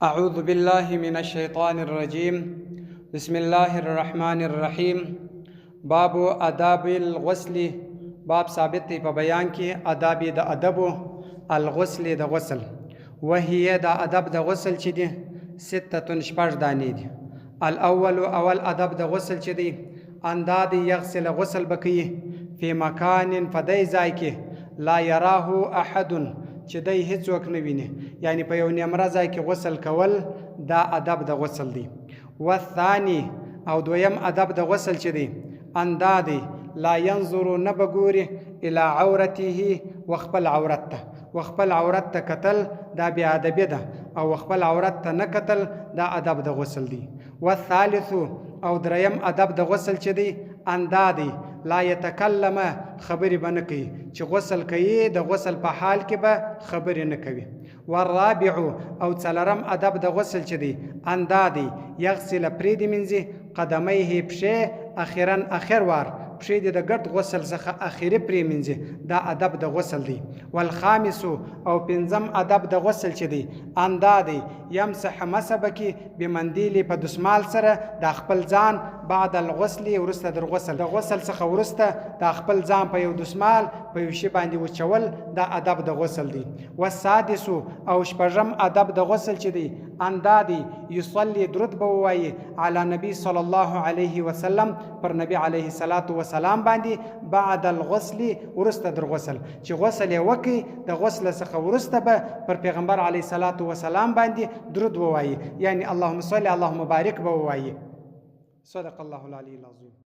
أعوذ بالله من الشيطان الرجيم. بسم الله الرحمن الرحيم. باب آداب الغسل. باب ثابت په بیان کې آداب د ادب الغسل د غسل. وهي د ادب د غسل چې دي سته شپږ دانې دي. الاول اول ادب د غسل چې دي انداد یغسل غسل بکی فی مکان فدای ځای کې لا یراه احد چې دی هیڅوک نه ویني، یعنی په یو نیمره ځای کې غسل کول دا ادب د غسل دی. والثانی او دویم ادب د غسل چې دی اندادی لا ينظر نه بګوري الی عورته وخپل عورت ته، وخپل عورت ته کتل دا بیا ادبی ده، او وخپل عورت ته نه کتل دا ادب د غسل دی. والثالث او دریم ادب د غسل چې دی اندادی لا يتکلم خبرې به نه کوي، چې غسل کوي د غسل په حال کې به خبرې نه کوي. والرابع او څلرم ادب د غسل چې دی اندادی یغسل پرې مینځي قدمیه پښې اخیرا اخر وار، پښې د ګډ غسل څخه اخیری پرې مینځي، دا ادب د غسل دی. والخامس او پنځم ادب د غسل چې دی اندادی یمسح مسبکی بمندیل په دسمال سره د خپل ځان بعد الغسل ورسته در غسل، د غسل څخه ورسته د خپل ځان په یو دسمال په یو شی باندې وچول، دا ادب د غسل دی. والسادس او شپږم ادب د غسل چې دی اندادی یصلی درود به ووایي علی نبی صلی الله علیه وسلم، پر نبی علیه الصلاة والسلام باندې بعد الغسل ورسته در غسل، چې غسل یې وکړي د غسل څخه ورسته به پر پیغمبر علیه الصلاة والسلام باندې درود ووایي، یعنی اللهم صل اللهم بارک به ووایي. صدق الله العلی العظیم.